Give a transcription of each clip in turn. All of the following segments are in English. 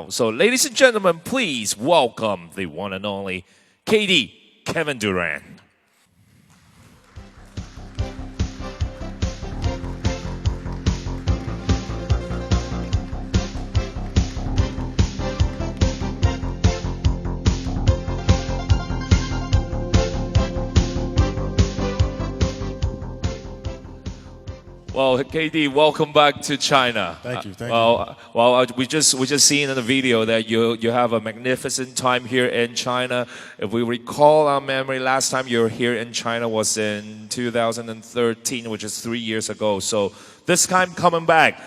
So, ladies and gentlemen, please welcome the one and only KD, Kevin Durant. Well, KD, welcome back to China. Thank you. Thank you. We just seen in the video that you have a magnificent time here in China. If we recall our memory, last time you were here in China was in 2013, which is 3 years ago. So this time coming back,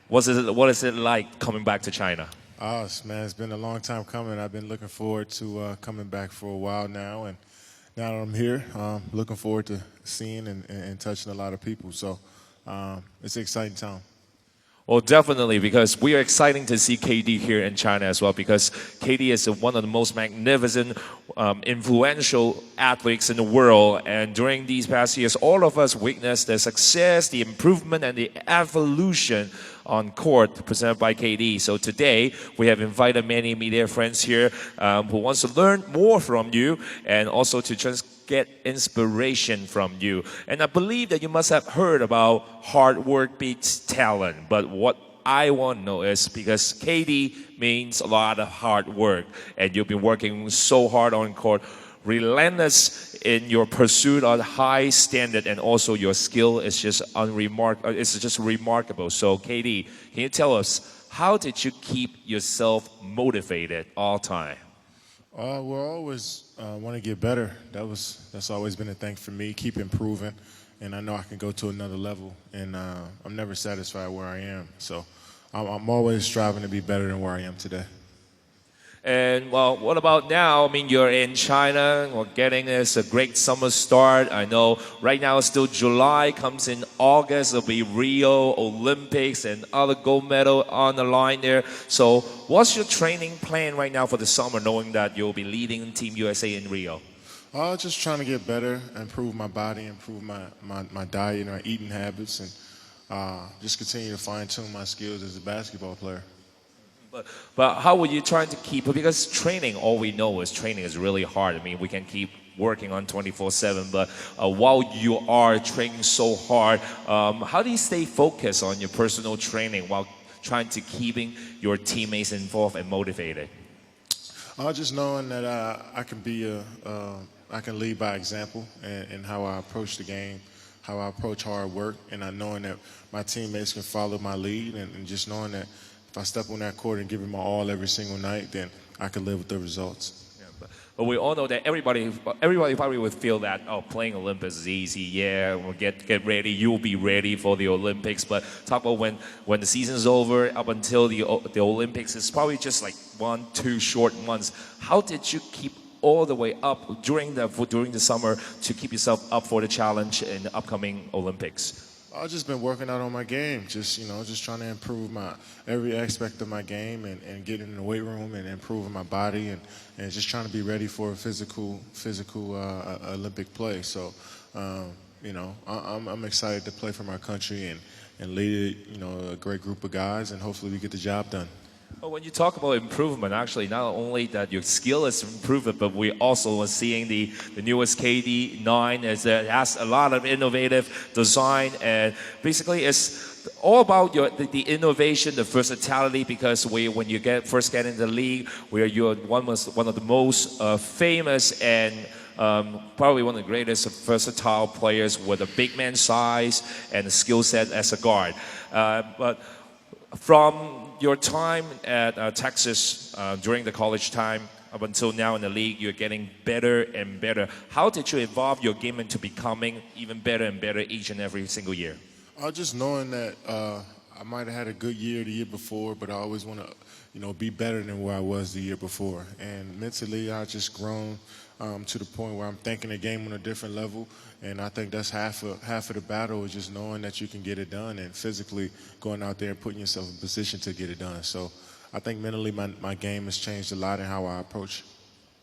what is it like coming back to China? Oh, man, it's been a long time coming. I've been looking forward to coming back for a while now, and now that I'm here, looking forward to seeing and touching a lot of people. So. It's an exciting time. Well, definitely, because we are exciting to see KD here in China as well, because KD is one of the most magnificent, influential athletes in the world. And during these past years, all of us witnessed the success, the improvement, and the evolution on court presented by KD. So today, we have invited many media friends here who wants to learn more from you and also to just get inspiration from you. And I believe that you must have heard about hard work beats talent. But what I want to know is, because KD means a lot of hard work, and you've been working so hard on court, relentless in your pursuit of high standard, and also your skill is just remarkable. So KD, can you tell us, how did you keep yourself motivated all time? We're always want to get better. That's always been a thing for me. Keep improving, and I know I can go to another level. And I'm never satisfied where I am. So I'm always striving to be better than where I am today. And well, what about now? I mean, you're in China. We're getting this a great summer start. I know right now it's still July. Comes in August, it'll be Rio Olympics and other gold medal on the line there. So, what's your training plan right now for the summer, knowing that you'll be leading Team USA in Rio? Just trying to get better, improve my body, improve my diet and my eating habits, and just continue to fine tune my skills as a basketball player. But how were you trying to keep it? Because training, all we know is training is really hard. I mean, we can keep working on 24/7, but while you are training so hard, how do you stay focused on your personal training while trying to keeping your teammates involved and motivated? Just knowing that I can lead by example in how I approach the game, how I approach hard work, and I knowing that my teammates can follow my lead, and just knowing that if I step on that court and give it my all every single night, then I can live with the results. Yeah, but we all know that everybody probably would feel that, oh, playing Olympics is easy. Yeah, we'll get ready. You'll be ready for the Olympics. But talk about when the season's over, up until the Olympics, it's probably just like 1-2 short months. How did you keep all the way up during the summer to keep yourself up for the challenge in the upcoming Olympics? I've just been working out on my game, just trying to improve every aspect of my game, and getting in the weight room and improving my body, and just trying to be ready for a physical Olympic play. So, I'm excited to play for my country and lead a great group of guys, and hopefully we get the job done. Well, when you talk about improvement, actually, not only that your skill is improved, but we also are seeing the newest KD9 it has a lot of innovative design, and basically it's all about the innovation, the versatility. Because when you first get into the league, where you're one of the most famous and probably one of the greatest versatile players with a big man size and a skill set as a guard, but from your time at Texas during the college time up until now in the league, you're getting better and better. How did you evolve your game into becoming even better and better each and every single year? Just knowing that I might have had a good year the year before, but I always want to, be better than where I was the year before. And mentally, I've just grown to the point where I'm thinking the game on a different level. And I think that's half of the battle, is just knowing that you can get it done, and physically going out there and putting yourself in position to get it done. So I think mentally my game has changed a lot in how I approach.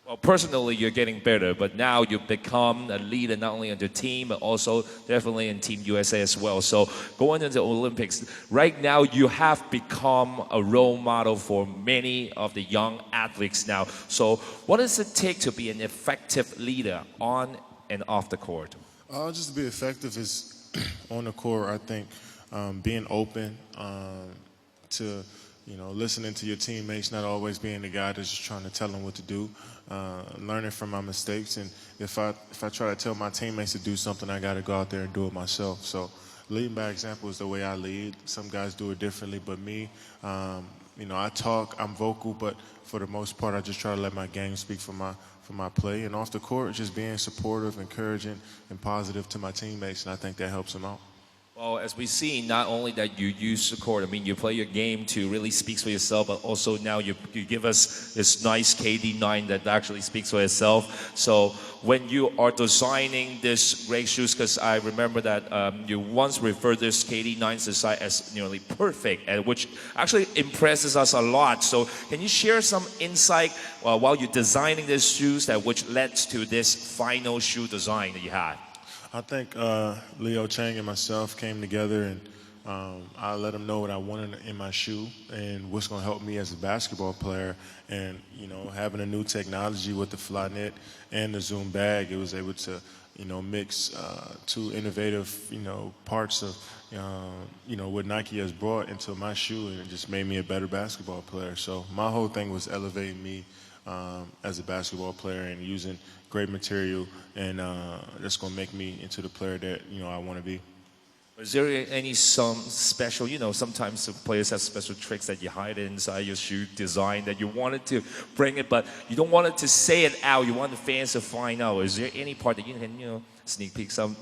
Well, personally, you're getting better, but now you've become a leader not only on the team, but also definitely in Team USA as well. So going into the Olympics, right now you have become a role model for many of the young athletes now. So what does it take to be an effective leader on and off the court? Just to be effective is on the court. I think being open to listening to your teammates, not always being the guy that's just trying to tell them what to do. Learning from my mistakes, and if I try to tell my teammates to do something, I got to go out there and do it myself. So leading by example is the way I lead. Some guys do it differently, but me, I talk, I'm vocal, but for the most part, I just try to let my game speak for my play. And off the court, just being supportive, encouraging, and positive to my teammates, and I think that helps them out. Well, as we see, not only that you use the court, I mean, you play your game to really speak for yourself, but also now you give us this nice KD9 that actually speaks for itself. So when you are designing this great shoes, because I remember that you once referred this KD9 design as nearly perfect, and which actually impresses us a lot. So can you share some insight while you're designing these shoes that which led to this final shoe design that you had? I think Leo Chang and myself came together, and I let him know what I wanted in my shoe and what's going to help me as a basketball player. And having a new technology with the Flyknit and the Zoom bag, it was able to mix two innovative parts of what Nike has brought into my shoe, and it just made me a better basketball player. So my whole thing was elevating me as a basketball player and using great material, and that's going to make me into the player that I want to be. Is there some special, sometimes the players have special tricks that you hide inside your shoe design that you wanted to bring it, but you don't want it to say it out. You want the fans to find out. Is there any part that you can, sneak peek some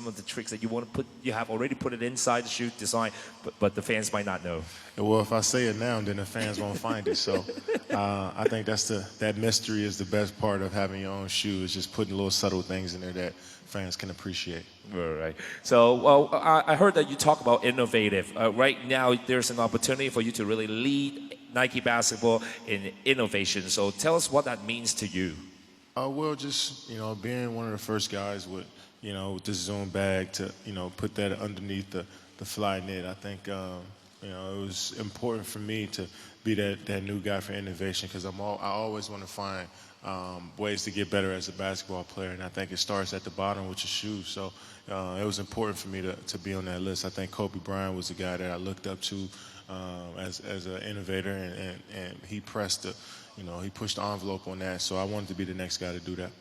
of the tricks that you want to put? You have already put it inside the shoe design, but the fans might not know. Well, if I say it now, then the fans won't find it. So I think that mystery is the best part of having your own shoe, is just putting little subtle things in there that fans can appreciate. All right. So, well, I heard that you talk about innovative. Right now, there's an opportunity for you to really lead Nike basketball in innovation. So tell us what that means to you. Well, just being one of the first guys with with the Zoom bag to put that underneath the Flyknit. I think it was important for me to be that new guy for innovation, because I always want to find ways to get better as a basketball player, and I think it starts at the bottom with your shoes. So it was important for me to be on that list. I think Kobe Bryant was the guy that I looked up to as an innovator, and he pressed he pushed the envelope on that. So I wanted to be the next guy to do that.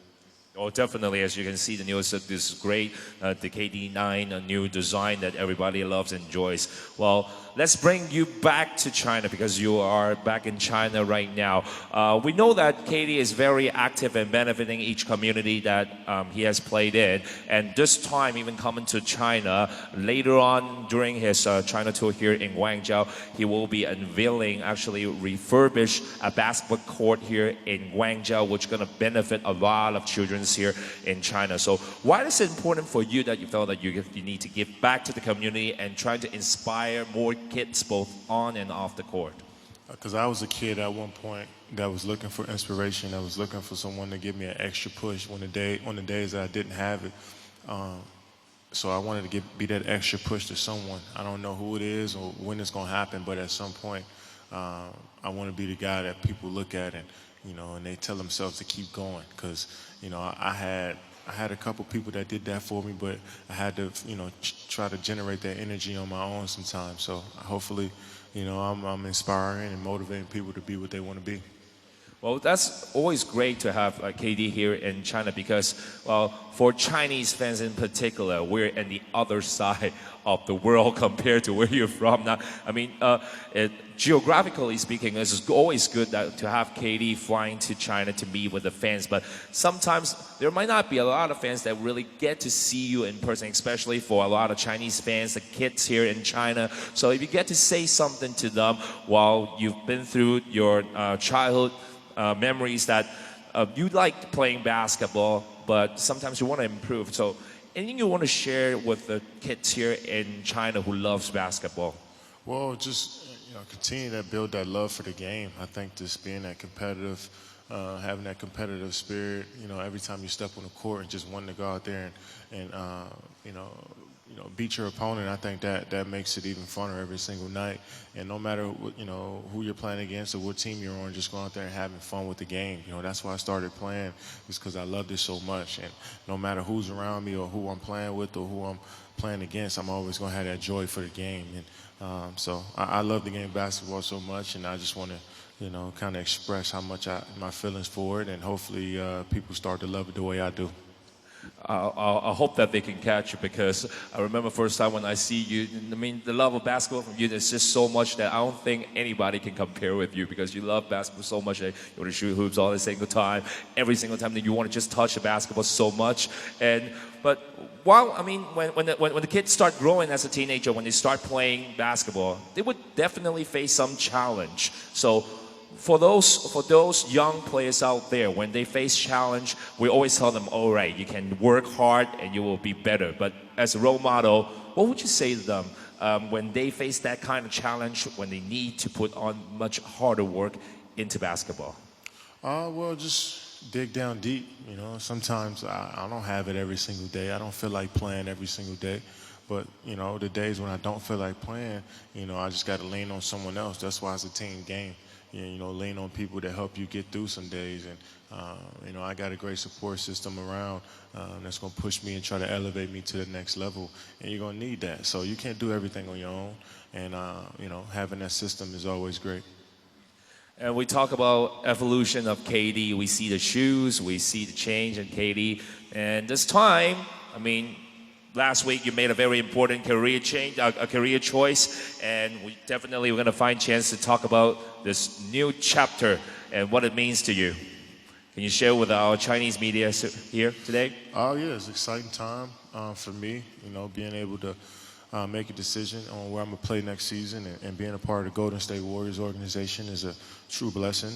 Oh, definitely. As you can see, the news this great, the KD9, a new design that everybody loves and enjoys. Well, let's bring you back to China, because you are back in China right now. We know that KD is very active in benefiting each community that he has played in. And this time, even coming to China, later on during his China tour here in Guangzhou, he will be unveiling, actually refurbish a basketball court here in Guangzhou, which is going to benefit a lot of children here in China. So why is it important for you that you felt that you need to give back to the community and try to inspire more kids both on and off the court? Because I was a kid at one point that was looking for inspiration. I was looking for someone to give me an extra push on the days that I didn't have it. So I wanted to be that extra push to someone. I don't know who it is or when it's going to happen, but at some point, I want to be the guy that people look at and they tell themselves to keep going. Because I had a couple people that did that for me, but I had to try to generate that energy on my own sometimes. So hopefully, I'm inspiring and motivating people to be what they want to be. Well, that's always great to have KD here in China, because, well, for Chinese fans in particular, we're in the other side of the world compared to where you're from now. I mean, geographically speaking, it's always good to have KD flying to China to meet with the fans. But sometimes there might not be a lot of fans that really get to see you in person, especially for a lot of Chinese fans, the kids here in China. So if you get to say something to them while you've been through your childhood memories that you like playing basketball, but sometimes you want to improve. So anything you want to share with the kids here in China who loves basketball? Well, just continue to build that love for the game. I think just being that competitive having that competitive spirit. You know, every time you step on the court and just wanting to go out there and beat your opponent. I think that makes it even funner every single night. And no matter what, who you're playing against or what team you're on, just going out there and having fun with the game. You know, that's why I started playing, is because I loved it so much. And no matter who's around me or who I'm playing with or who I'm playing against, I'm always going to have that joy for the game. And so I love the game of basketball so much, and I just want to, kind of express how much my feelings for it, and hopefully people start to love it the way I do. I hope that they can catch you, because I remember first time when I see you, I mean, the love of basketball from you is just so much that I don't think anybody can compare with you, because you love basketball so much that you want to shoot hoops all the single time, every single time that you want to just touch the basketball so much. But while, I mean, when the kids start growing as a teenager, when they start playing basketball, they would definitely face some challenge. So for those young players out there, when they face challenge, we always tell them, all right, you can work hard and you will be better. But as a role model, what would you say to them when they face that kind of challenge, when they need to put on much harder work into basketball? Well, just dig down deep. Sometimes I don't have it every single day. I don't feel like playing every single day. But, the days when I don't feel like playing, I just got to lean on someone else. That's why it's a team game. Lean on people to help you get through some days. And, I got a great support system around that's going to push me and try to elevate me to the next level. And you're going to need that. So you can't do everything on your own. And, having that system is always great. And we talk about evolution of KD. We see the shoes, we see the change in KD. And this time, I mean, last week you made a very important career change, a career choice, and we definitely we're going to find a chance to talk about this new chapter and what it means to you. Can you share with our Chinese media here today? Oh yeah, it's an exciting time for me. Being able to make a decision on where I'm gonna play next season, and being a part of the Golden State Warriors organization is a true blessing.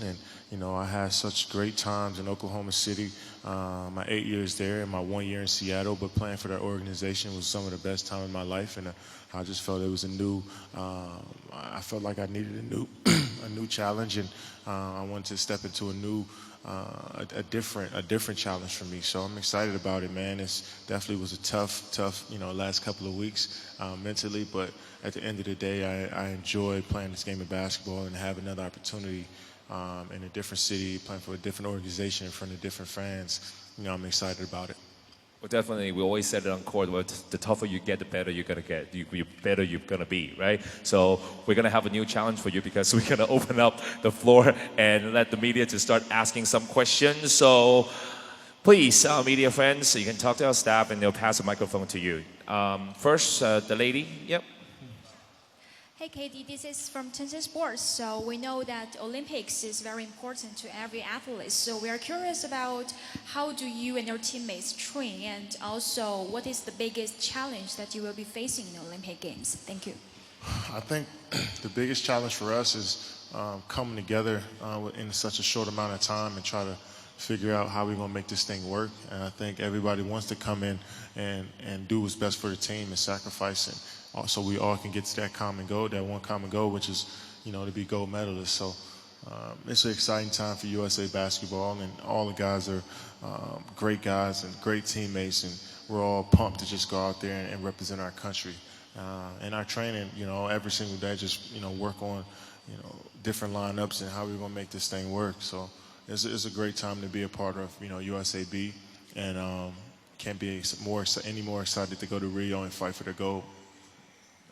And I had such great times in Oklahoma City, my 8 years there and my 1 year in Seattle. But playing for that organization was some of the best time in my life, and I just felt it was a new. I felt like I needed a new, a new challenge, and I wanted to step into a new. A different challenge for me. So I'm excited about it, man. It's definitely was a tough, last couple of weeks mentally, but at the end of the day, I enjoy playing this game of basketball and have another opportunity in a different city, playing for a different organization in front of different fans. I'm excited about it. Well, definitely, we always said it on court, the tougher you get, the better you're going to get, the better you're going to be, right? So we're going to have a new challenge for you, because we're going to open up the floor and let the media to start asking some questions. So please, our media friends, you can talk to our staff and they'll pass the microphone to you. First, the lady, yep. Hey KD, this is from Tencent Sports. So we know that Olympics is very important to every athlete. So we are curious about how do you and your teammates train, and also what is the biggest challenge that you will be facing in the Olympic Games? Thank you. I think the biggest challenge for us is coming together in such a short amount of time and try to figure out how we're going to make this thing work. And I think everybody wants to come in and do what's best for the team and sacrifice it. So we all can get to that common goal, that one common goal, which is, to be gold medalists. So it's an exciting time for USA basketball, and all the guys are great guys and great teammates, and we're all pumped to just go out there and represent our country. And our training, every single day, just, work on, different lineups and how we're going to make this thing work. So it's a great time to be a part of, USAB, and can't be any more excited to go to Rio and fight for the gold.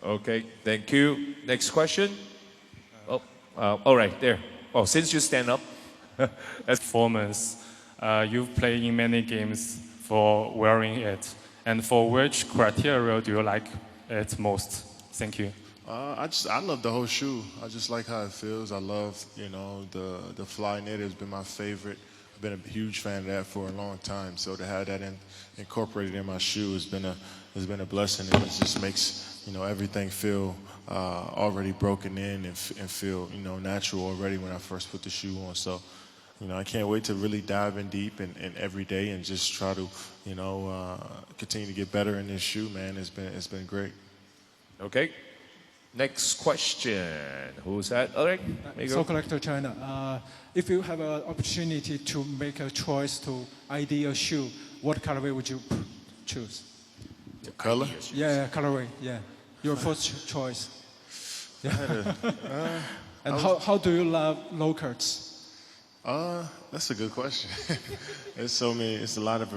Okay, thank you. Next question. All right, there. Oh, since you stand up. As performance, you've played in many games for wearing it. And for which criteria do you like it most? Thank you. I love the whole shoe. I just like how it feels. I love, the fly knit has been my favorite. I've been a huge fan of that for a long time. So to have that incorporated in my shoe has been a blessing, and it just makes everything feel already broken in and feel natural already when I first put the shoe on. So I can't wait to really dive in deep and every day and just try to continue to get better in this shoe, man. It's been great. Okay. Next question. Who's that? Eric? So collector China. If you have an opportunity to make a choice to ID a shoe, what colorway would you choose? The color? Yeah, colorway. Yeah, your first choice. And how do you love low-cuts? That's a good question. There's so many. It's a lot of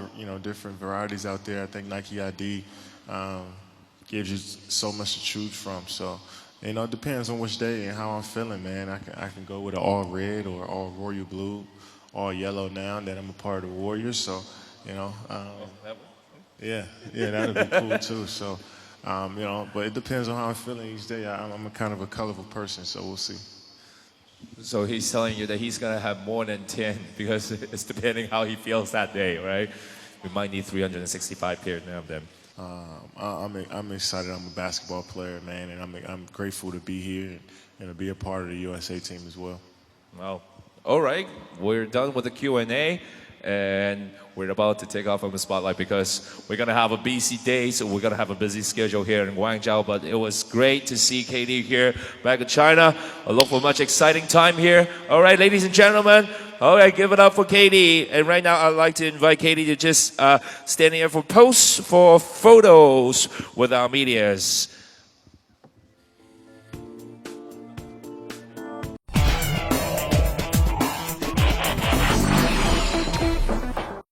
different varieties out there. I think Nike ID gives you so much to choose from. So it depends on which day and how I'm feeling, man. I can go with an all red or all royal blue, all yellow now that I'm a part of the Warriors. So yeah, that'd be cool too. So but it depends on how I'm feeling each day. I'm a kind of a colorful person, so we'll see. So he's telling you that he's gonna have more than 10 because it's depending how he feels that day, right? We might need 365 pairs now then. I'm excited. I'm a basketball player, man, and I'm grateful to be here and to be a part of the USA team as well. Well, all right, we're done with the Q&A, and we're about to take off from the spotlight because we're gonna have a busy day, so we're gonna have a busy schedule here in Guangzhou. But it was great to see KD here back in China. I look for much exciting time here. All right, ladies and gentlemen. All right, give it up for KD. And right now, I'd like to invite KD to just stand here for posts for photos with our medias.